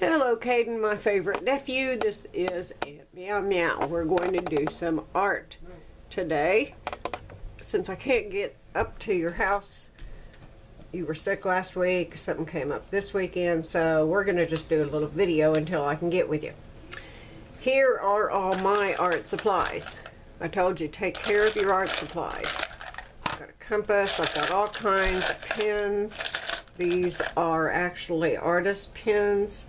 Hello, Caiden, my favorite nephew. This is Aunt Meow Meow. We're going to do some art today. Since I can't get up to your house, you were sick last week, something came up this weekend, so we're going to just do a little video until I can get with you. Here are all my art supplies. I told you, take care of your art supplies. I've got a compass, I've got all kinds of pens. These are actually artist pens.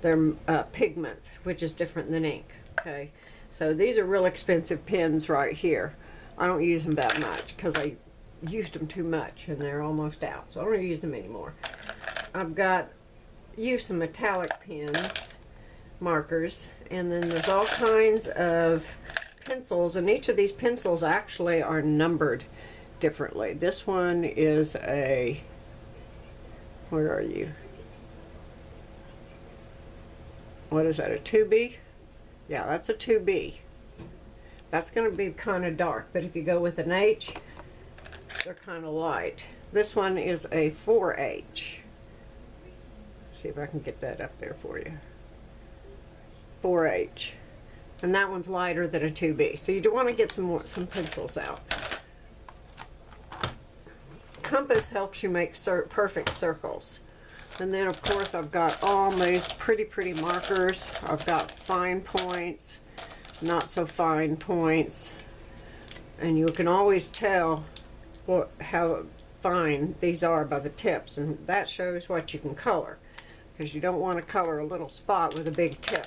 They're pigment, which is different than ink. Okay, so these are real expensive pens right here. I don't use them that much because I used them too much and they're almost out, so I don't use them anymore. I've got some metallic pens, markers, and then there's all kinds of pencils, and each of these pencils actually are numbered differently. This one is a, where are you? What is that, a 2B? Yeah, that's a 2B. That's going to be kind of dark, but if you go with an H, they're kind of light. This one is a 4H. See if I can get that up there for you. 4H. And that one's lighter than a 2B. So you do want to get some pencils out. Compass helps you make perfect circles. And then, of course, I've got all these pretty markers. I've got fine points, not so fine points. And you can always tell how fine these are by the tips. And that shows what you can color, because you don't want to color a little spot with a big tip.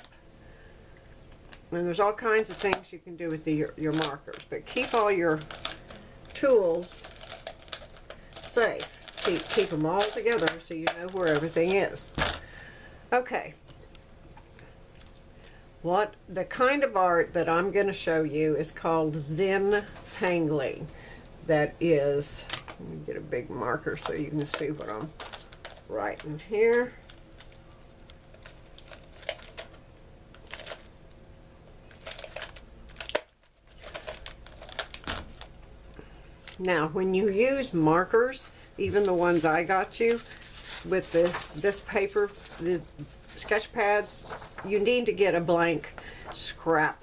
And there's all kinds of things you can do with your markers. But keep all your tools safe. Keep them all together so you know where everything is. Okay. The kind of art that I'm going to show you is called Zen tangling. That is, let me get a big marker so you can see what I'm writing here. Now, when you use markers, even the ones I got you with this paper, the sketch pads, you need to get a blank scrap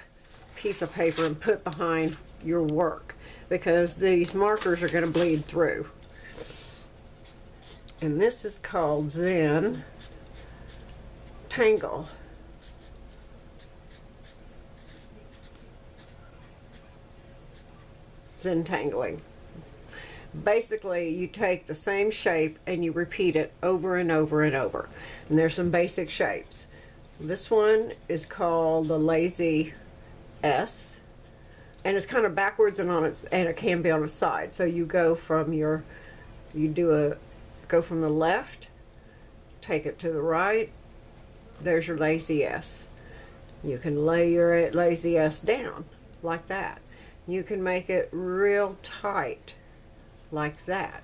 piece of paper and put behind your work, because these markers are going to bleed through. And this is called Zen Tangle. Zen tangling. Basically, you take the same shape and you repeat it over and over and over. And there's some basic shapes. This one is called the lazy S, and it's kind of backwards and it can be on its side. So you go from go from the left, take it to the right. There's your lazy S. You can lay your lazy S down like that. You can make it real tight, like that.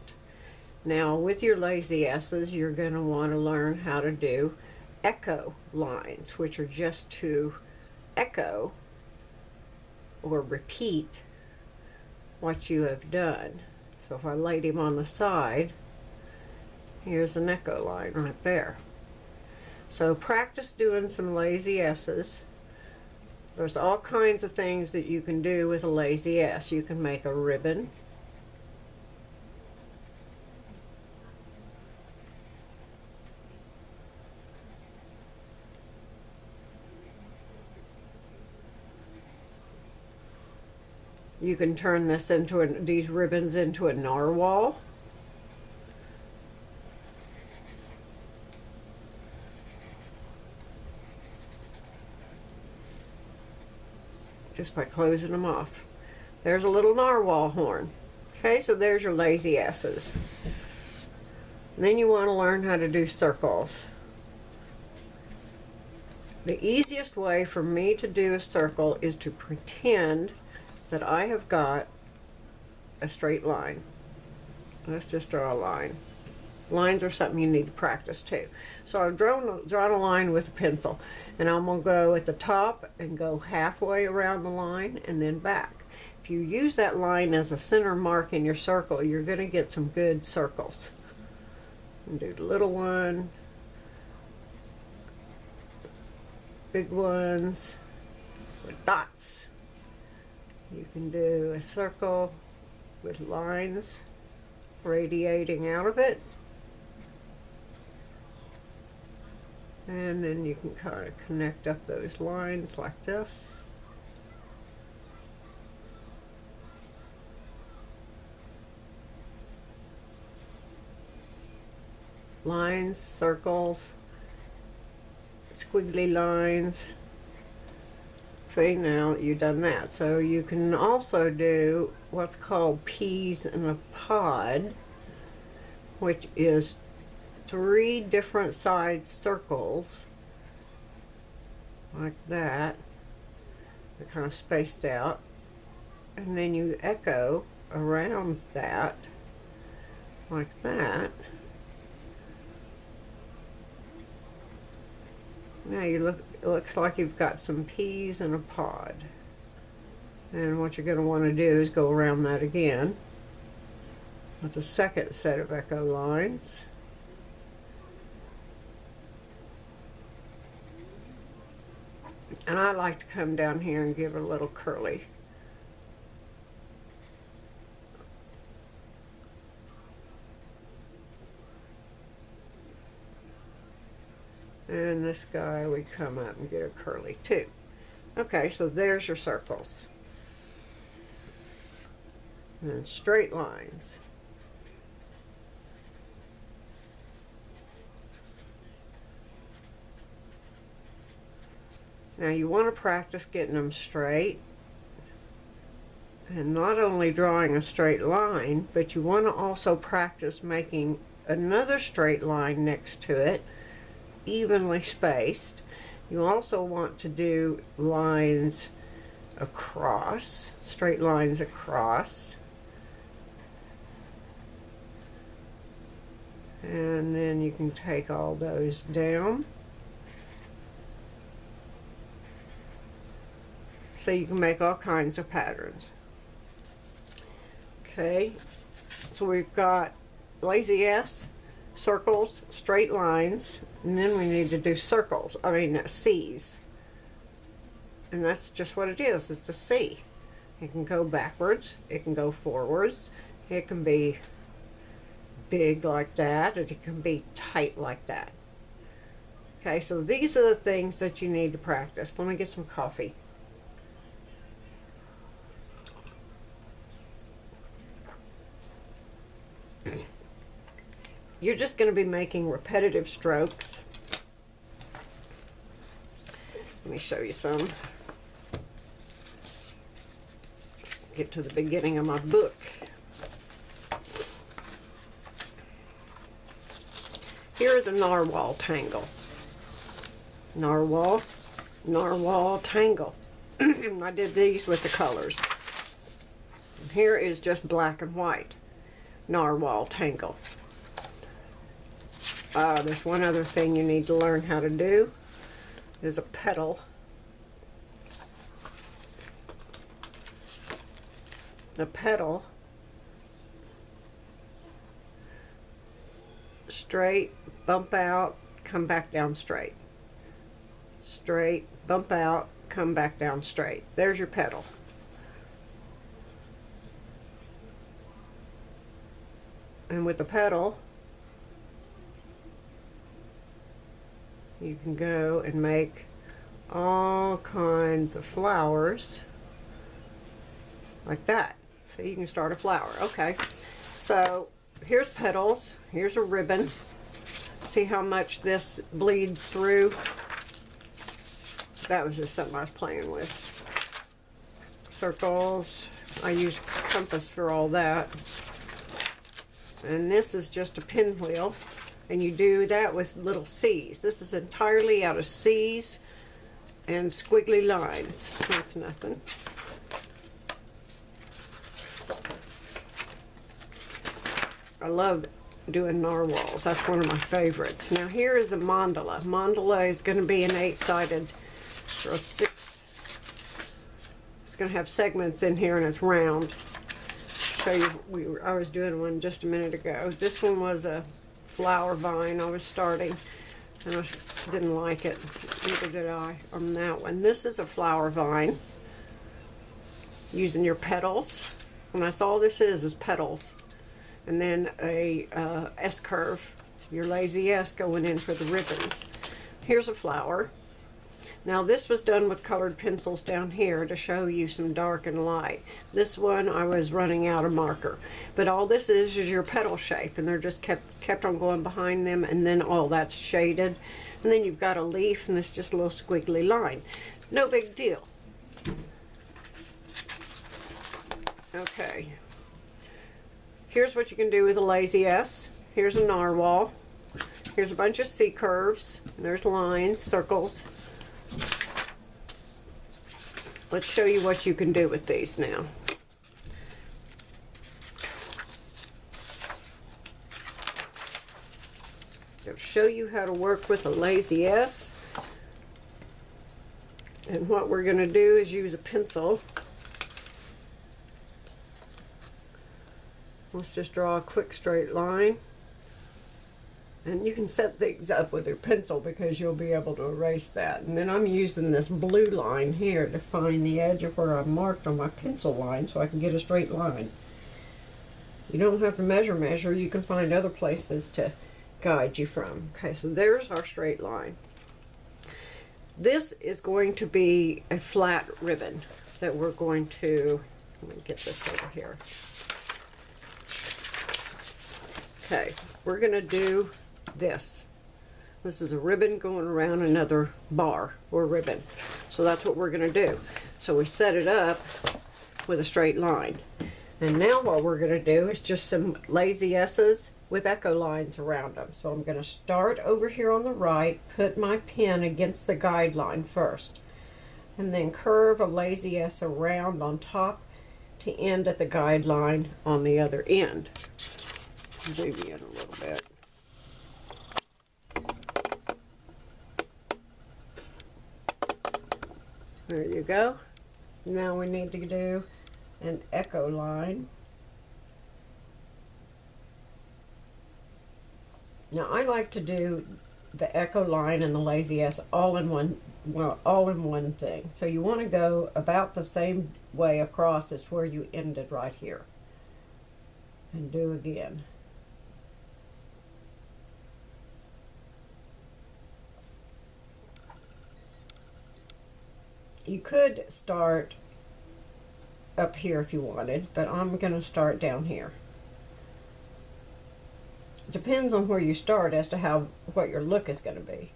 Now, with your lazy S's, you're going to want to learn how to do echo lines, which are just to echo or repeat what you have done. So if I laid him on the side, here's an echo line right there. So practice doing some lazy S's. There's all kinds of things that you can do with a lazy S. You can make a ribbon. You can turn this into these ribbons into a narwhal. Just by closing them off. There's a little narwhal horn. Okay, so there's your lazy S's. And then you want to learn how to do circles. The easiest way for me to do a circle is to pretend that I have got a straight line. Let's just draw a line. Lines are something you need to practice too. So I've drawn a line with a pencil, and I'm going to go at the top and go halfway around the line and then back. If you use that line as a center mark in your circle, you're going to get some good circles. And do the little one, big ones with dots. You can do a circle with lines radiating out of it. And then you can kind of connect up those lines like this. Lines, circles, squiggly lines. See, now you've done that. So you can also do what's called peas in a pod, which is 3 different side circles like that. They're kind of spaced out, and then you echo around that like that. Now it looks like you've got some peas in a pod. And what you're going to want to do is go around that again with a second set of echo lines. And I like to come down here and give it a little curly. And this guy, we come up and get a curly too. Okay, so there's your circles. And then straight lines. Now you want to practice getting them straight. And not only drawing a straight line, but you want to also practice making another straight line next to it, evenly spaced. You also want to do lines across, straight lines across. And then you can take all those down. So you can make all kinds of patterns. Okay, so we've got lazy S, circles, straight lines, and then we need to do circles, C's. And that's just what it is, it's a C. It can go backwards, it can go forwards, it can be big like that, and it can be tight like that. Okay, so these are the things that you need to practice. Let me get some coffee. You're just going to be making repetitive strokes. Let me show you some. Get to the beginning of my book. Here is a narwhal tangle. Narwhal, narwhal tangle. I did these with the colors. Here is just black and white. Narwhal tangle. There's one other thing you need to learn how to do. There's a petal. The petal, straight, bump out, come back down straight. Straight, bump out, come back down straight. There's your petal. And with the petal, you can go and make all kinds of flowers like that. So you can start a flower. Okay, so here's petals, here's a ribbon. See how much this bleeds through? That was just something I was playing with. Circles, I use compass for all that. And this is just a pinwheel. And you do that with little C's. This is entirely out of C's and squiggly lines. That's nothing. I love doing narwhals. That's one of my favorites. Now here is a mandala. Mandala is going to be an 8-sided or a 6. It's going to have segments in here and it's round. Show you, I was doing one just a minute ago. This one was a flower vine I was starting. and I didn't like it. Neither did I on that one. This is a flower vine. Using your petals. And that's all this is petals. And then a S-curve. Your lazy S going in for the ribbons. Here's a flower. Now this was done with colored pencils down here to show you some dark and light. This one I was running out of marker. But all this is your petal shape, and they're just kept on going behind them, and then all that's shaded. And then you've got a leaf, and it's just a little squiggly line. No big deal. Okay. Here's what you can do with a lazy S. Here's a narwhal. Here's a bunch of C curves. There's lines, circles. Let's show you what you can do with these now. I'll show you how to work with a lazy S. And what we're going to do is use a pencil. Let's just draw a quick straight line. And you can set things up with your pencil because you'll be able to erase that. And then I'm using this blue line here to find the edge of where I marked on my pencil line so I can get a straight line. You don't have to measure. You can find other places to guide you from. Okay, so there's our straight line. This is going to be a flat ribbon that we're going to, let me get this over here. Okay, we're going to do this. This is a ribbon going around another bar or ribbon. So that's what we're going to do. So we set it up with a straight line. And now what we're going to do is just some lazy S's with echo lines around them. So I'm going to start over here on the right, put my pen against the guideline first, and then curve a lazy S around on top to end at the guideline on the other end. Zoom in a little bit. There you go. Now we need to do an echo line. Now I like to do the echo line and the lazy S all in one thing. So you want to go about the same way across as where you ended right here. And do again. You could start up here if you wanted, but I'm going to start down here. It depends on where you start as to what your look is going to be.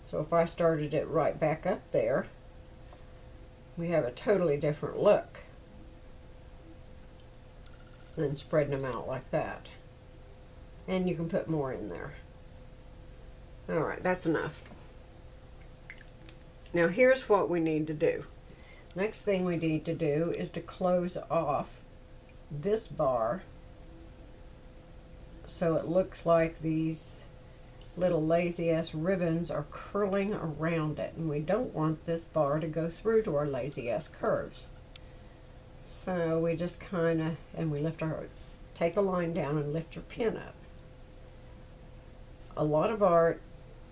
So if I started it right back up there, we have a totally different look than spreading them out like that. And you can put more in there. Alright, that's enough. Now here's what we need to do. Next thing we need to do is to close off this bar so it looks like these little lazy S ribbons are curling around it, and we don't want this bar to go through to our lazy S curves. So we just kind of, and we take a line down and lift your pen up. A lot of art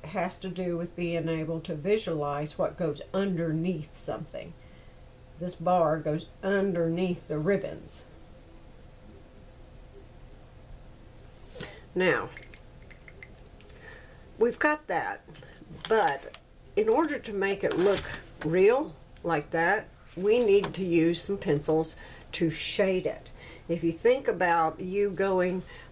has to do with being able to visualize what goes underneath something. This bar goes underneath the ribbons. Now, we've got that, but in order to make it look real like that, we need to use some pencils to shade it. If you think about you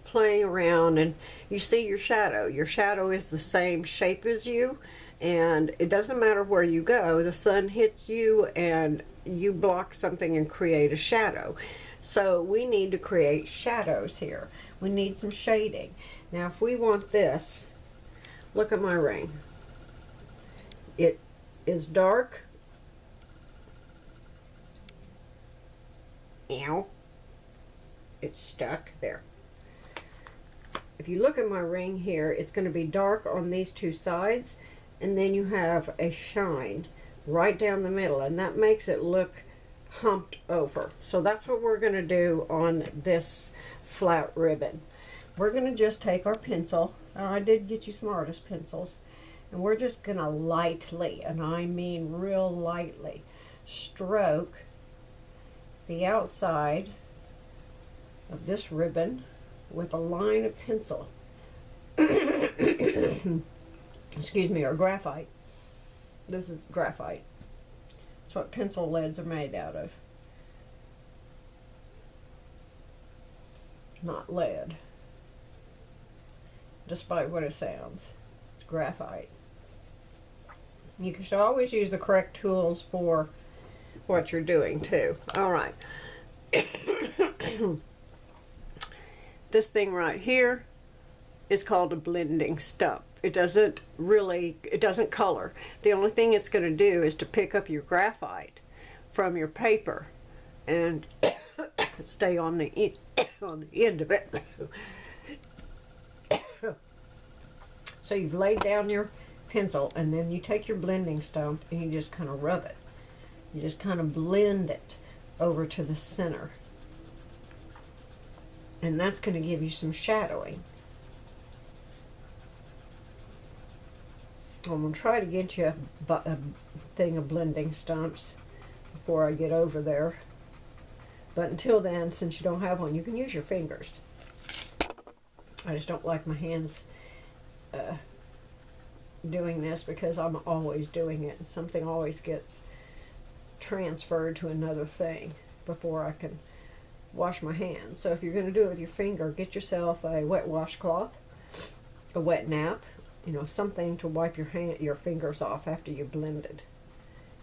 playing around and you see your shadow is the same shape as you, and it doesn't matter where you go, the sun hits you and you block something and create a shadow. So we need to create shadows here. We need some shading. Now if we want this, look at my ring. It is dark. Ow. It's stuck there. If you look at my ring here, it's going to be dark on these two sides, and then you have a shine right down the middle, and that makes it look humped over. So that's what we're going to do on this flat ribbon. We're going to just take our pencil I did get you some artist pencils. And we're just going to lightly, and I mean real lightly, stroke the outside of this ribbon with a line of pencil. Excuse me, or graphite. This is graphite. That's what pencil leads are made out of. Not lead, despite what it sounds. It's graphite. You should always use the correct tools for what you're doing too. All right. This thing right here is called a blending stump. It doesn't color. The only thing it's going to do is to pick up your graphite from your paper and stay on the end of it. So you've laid down your pencil, and then you take your blending stump and you just kind of rub it. You just kind of blend it over to the center. And that's going to give you some shadowing. I'm going to try to get you a thing of blending stumps before I get over there. But until then, since you don't have one, you can use your fingers. I just don't like my hands doing this because I'm always doing it. And something always gets transferred to another thing before I can wash my hands. So if you're going to do it with your finger, get yourself a wet washcloth, a wet nap, you know, something to wipe your fingers off after you blended,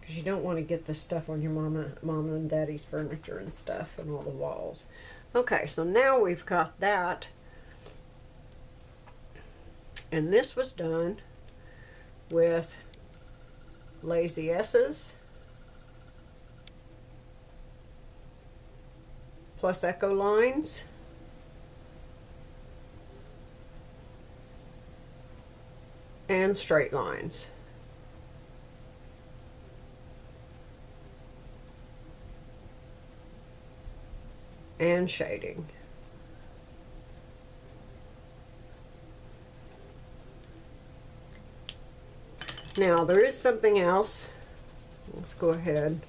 because you don't want to get this stuff on your mama and daddy's furniture and stuff and all the walls. Okay, so now we've got that, and this was done with lazy S's plus echo lines and straight lines. And shading. Now there is something else. Let's go ahead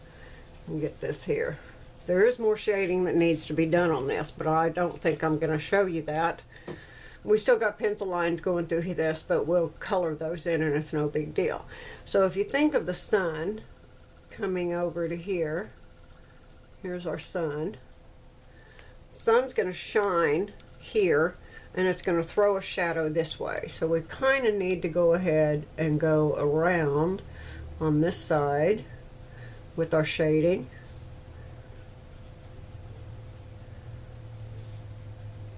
and get this here. There is more shading that needs to be done on this, but I don't think I'm going to show you that. We still got pencil lines going through this, but we'll color those in and it's no big deal. So if you think of the sun coming over to here, here's our sun. Sun's going to shine here and it's going to throw a shadow this way. So we kind of need to go ahead and go around on this side with our shading.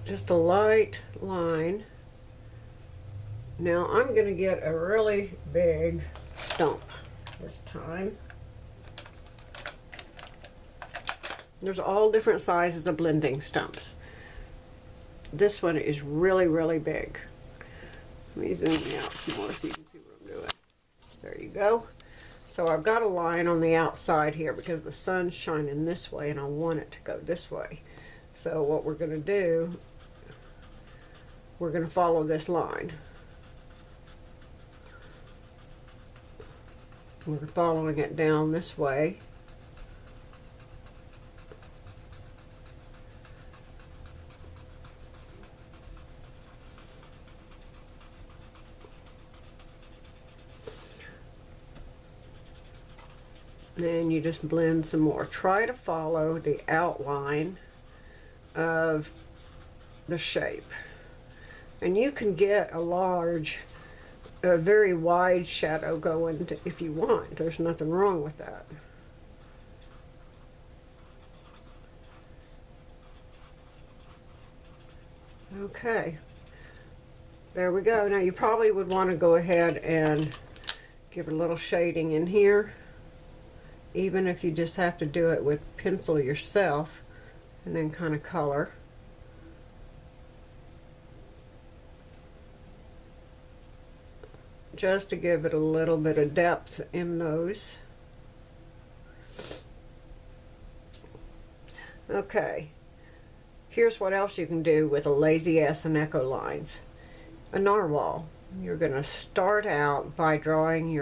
Just a light line. Now I'm going to get a really big stump this time. There's all different sizes of blending stumps. This one is really, really big. Let me zoom out some more so you can see what I'm doing. There you go. So I've got a line on the outside here because the sun's shining this way and I want it to go this way. So what we're going to do, we're going to follow this line. We're following it down this way. Then you just blend some more. Try to follow the outline of the shape. And you can get a very wide shadow going if you want. There's nothing wrong with that. Okay. There we go. Now you probably would want to go ahead and give a little shading in here, even if you just have to do it with pencil yourself and then kind of color. Just to give it a little bit of depth in those. Okay, here's what else you can do with a lazy S and echo lines. a narwhal. You're going to start out by drawing your